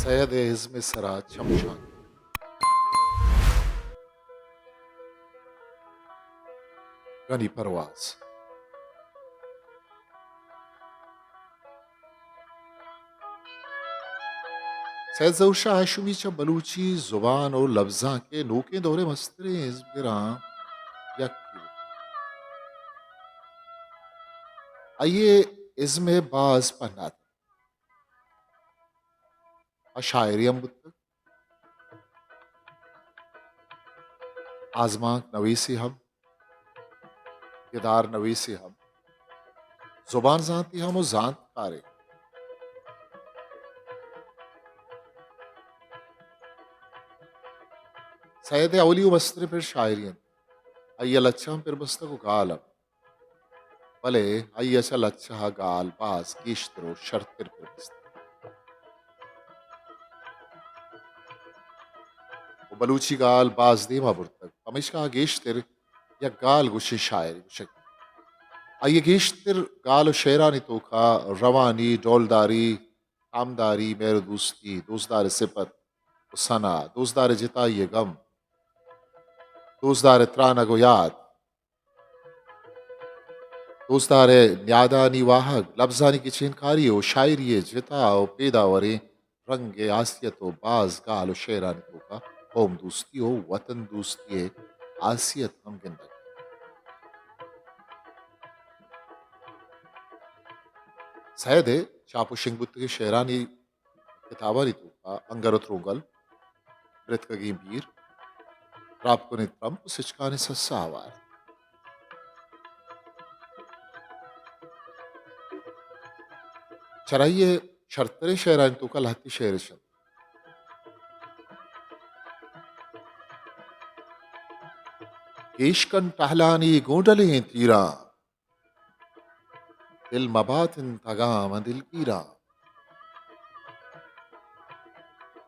सैयद हिज़्म सरा शमशान गनी परवाज सैयद जहूर शाह हाशमी चा बलूची जुबान और लफ्जा के नोके दौरे मस्तरे हिज़्ब गिरां यक आइए इज़्म बाज पन्नात अशायरियम बुत्तक आजमाक नवीसी हम किदार नवीसी हम जुबान जानती हम और जान तारे सैयद अवली मस्तर फिर शायरियन अय्यल अच्छा फिर बस्तक गाल भले अय्यचल अच्छा गाल बाज कीश्तरो शर्तिर फिर बस्तक वो बलूची गाल बाज दीमा बुर्तक हमेशा गेश्तर या गाल गुशी शायरी गुशक आइए गेश्तर गाल शेरानी तोखा रवानी डोलदारी आमदारी मेरे दोस्ती दोस्तदार सिपत सना दोस्तदार जिता ये गम दोस्तदार त्राना गोयाद दोस्तार न्यादानी वाहक लफ्जानी की छिनकारी हो शायरी जिता हो पैदावरे रंग आसियत हो बाज गाल शेरानी तोखा कौम दोस्ती हो वतन दोस्ती आसियत हम गिंदक सैयद चापो शिंगबुत के शेरानी किताबानी तोखा अंगरत रोगल ब्रितकगी बीर रापकोने ट्रंप सिचकाने सस्सा आवार चराइये शर्तरे शेरानी तोखा लहती शेर केशकन टहलानी गोडले तीरा दिल मबातिन तगाम दिल कीरा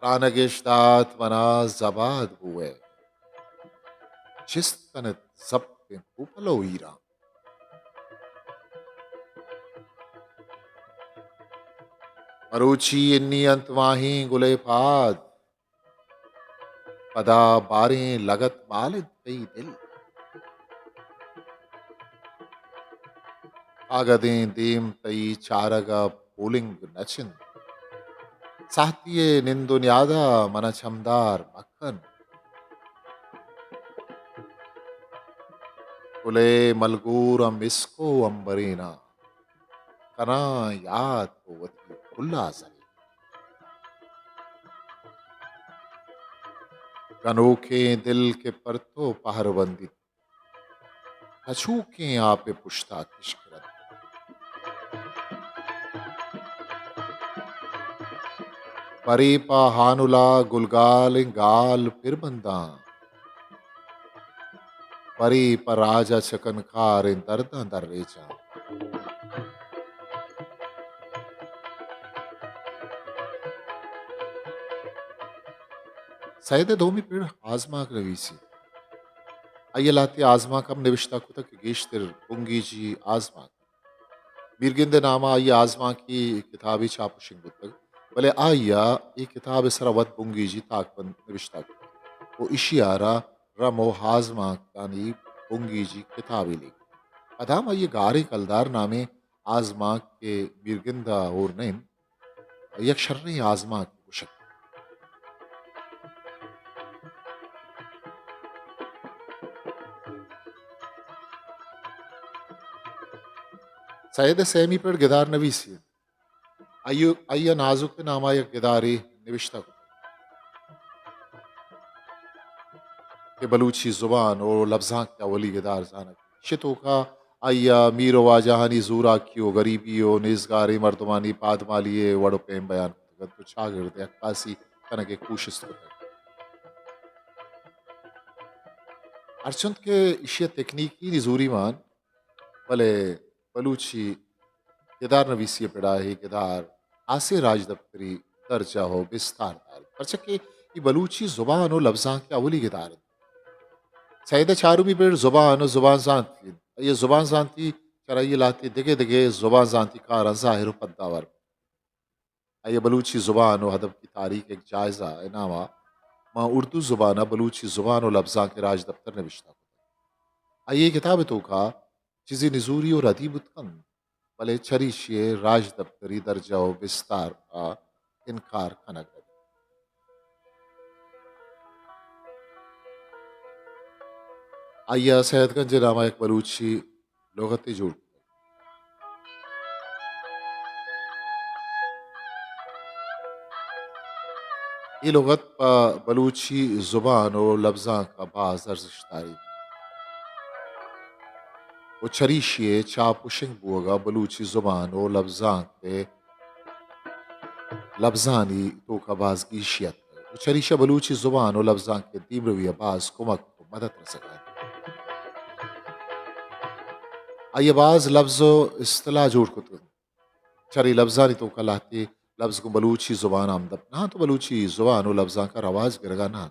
रानगेशदात मना जबाद हुए जिस्तनत जब्त उपलो ईरा मरोची इन्नी अंतवाही गुले फाद पदा बारें लगत मालिद कई दिल आगदें देम तई चारगा पोलिंग नचिन साहतिये निंदुन्यादा मन छमदार मक्खन कुले मलगूर इसको अंबरीना कना याद को वती खुल्ला जरी कनोखे दिल के परतो पहर बंदित कछूके आप पुश्ता किशकरत परीपा हानुला गुलगाल गाल फिर बंदा परी पर राजा चकन खार दर्दा दर रेचा सैयद दोमी पेड़ आजमा रवीसी अयलाती आजमा कम निविश्ता कुतक गेश्तर पुंगी जी आजमा मीरगिंद नामा आई आजमा की किताबी छाप शिंगुतक भले आया ये किताब सरा वत पुंगी जी ताकपन निविश्ता वो इशियारा रमो हाजमा कानी पुंगी जी किताबी ली अदाम ये गारे कलदार नामे आजमा के मीरगिंदा और नैन यक शर्री आजमा की कुशक सैयद सैमी पर गिदार नवीसी अय्यो अय्या नाजुक नामा यक गिदारी निविश्ता के बलूची जुबान और लफ्जा क्या वली गिदार जानक शितो का अय्या मीरो वाजहानी जूरा कियो गरीबियो निजगारी मर्दमानी पादमालिये वड़ो पेम बयान तो छागिर्द अक्कासी कनके कोशिश अर्चंत के इशिया तकनीकी निजूरी मान भले बलूची केदार नवीसी पेड़ा है केदार आसे राज दफ्तरी दर्जा हो विस्तार दार परचक के ये बलूची जुबान और लफ्जा के अवली केदार सैयद चारूमी पेड़ जुबान और जुबान जानती ये जुबान जानती चराइये लाती दिगे दिगे जुबान जानती का रजाहिर पद्दावर आइए बलूची ज़ुबान और अदब की तारीख एक जायज़ा इनामा माँ उर्दू ज़ुबाना बलूची ज़ुबान और लफ्ज़ा के राज दफ्तर नविश्ता आइए किताब तो का चीज़ी नजूरी और अदीब उत्कन भले चरीशिए राज दफ्तरी दर्जा और विस्तार का इनकार खनक आइया सैयदगंज नामा एक बलूची लुगती जुड़ ये लुगत बलूची ज़ुबान और लफ्ज़ा का बाज अर्जिश वो चरीशिए चापुशिंग बुअगा बलूची ज़ुबान और लफ्ज़ा के लफ्ज़ानी तो का बाज ईशियत वो चरीशा बलूची ज़ुबान और लफ्ज़ा के दीमरवी बाज कुमक को मदद रसगा आइए बाज लफ्ज़ो इस्तला जोड़ कुत चरी लफ्ज़ानी तो का लाती लफ्ज़ को बलूची ज़ुबान आमदब ना तो बलूची ज़ुबान और लफ्ज़ा का रवाज गिरगा ना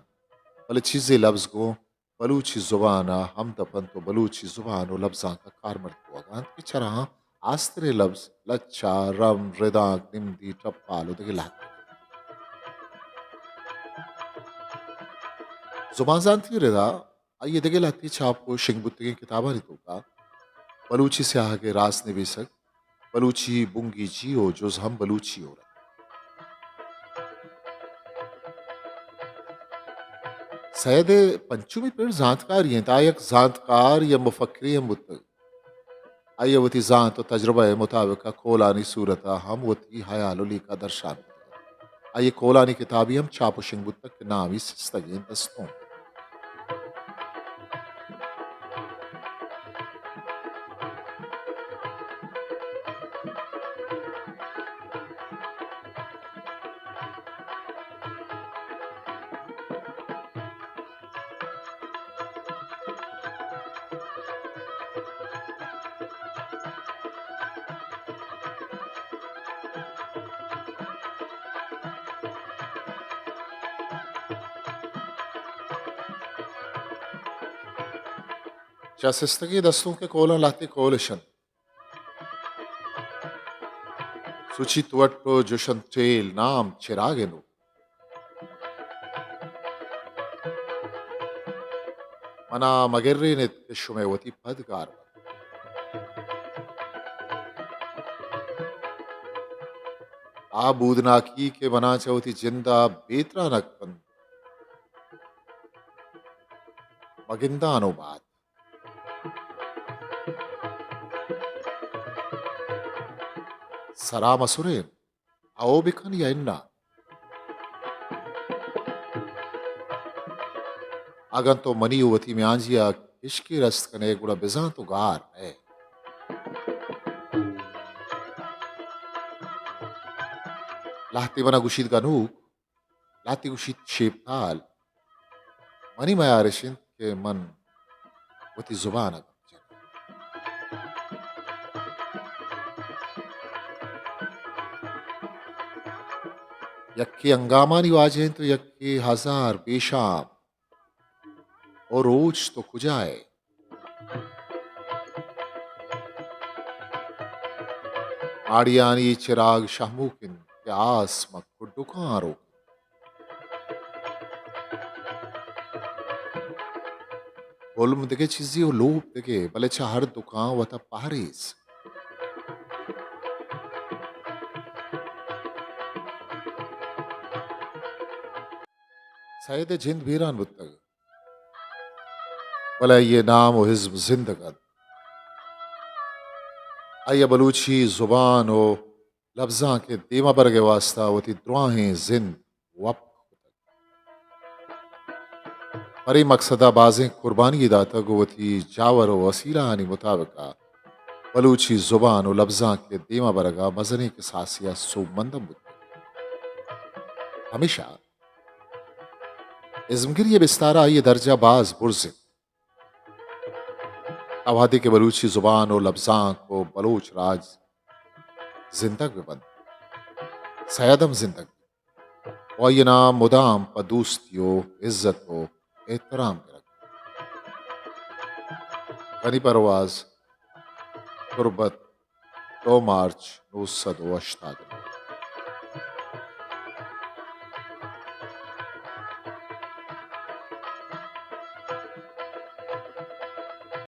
भले चीज़े लफ्ज़ को बलूची ज़ुबाना हम दपन तो बलूची ज़ुबान और लफ्ज़ा का कारमर्द हुआ कि चरा आस्त्रे लफ्ज़ लच्चा रम रिदाक निम्दी टप्पालो दगे लाती ज़ुबान जानती रिदा आइए दगे लाती छाप शिंगबुत्ती किताबा रितो का बलूची से आगे रास निवेशक बलूची बुंगी जियो जुज हम बलूची हो सैद पंचमी पेड़ जानकार ये तायक जानकार या मुफक्री मुत आइए वती जान तो तजुर्बा मुताबिक कोलानी सूरत हम वती हयालुली का दर्शान आइए कोलानी किताबी हम छाप शिंगबुत तक नामी सिस्तगीन दस्तों शासिस्तगी दस्तों के कोला लाते कोलशन सुची तुवट्टो जुशन टेल नाम चिरागेनु मना मगर्रे ने शुमेवती पदगार आ बूदना की के मना चौथी जिंदा बेतरा नकपन मगिंदा अनुबाद सरा मसुरेन आओ बिखन या इन्ना अगन तो मनी युवती में आंजिया इश्की रस्त कने गुड़ा बिजा तो गार है लाहती मना गुशीद गानूक लाती गुशीद शेपताल मनी मयारिशिन के मन वती जुबान यक्की अंगामानी वाजें तो यक्की हजार बेशाम और रोज तो खुजाए आड़ियानी चिराग शाहमुकिन के आस मक्को डुकारो बोलम देखे चीजी और लोप देखे भले हर दुकान वता पारिस सैद जिंद भीरान बुतग भले ये नाम और हिज्ब जिंदगत आइया बलूची जुबान हो लफ्जा के दीमा बरगे वास्ता वती दुआहें जिंद वप परी मकसदा बाजें कुर्बानी दाता गोवती जावर व वसीला आनी मुताबिका बलूची जुबान और लफ्जा के दीमा बरगा मजने के सासिया सुमंदम हमेशा इज़मगिर ये बिस्तारा ये दर्जा बाज बुरजिन आबादी के बलूची जुबान और लफ्जा को बलूच राज जिंदग में बंद सैदम जिंदग और ये नाम मुदाम पदूस्तियो इज्जत हो एहतराम कर गनी परवाज तुरबत 2 मार्च 1988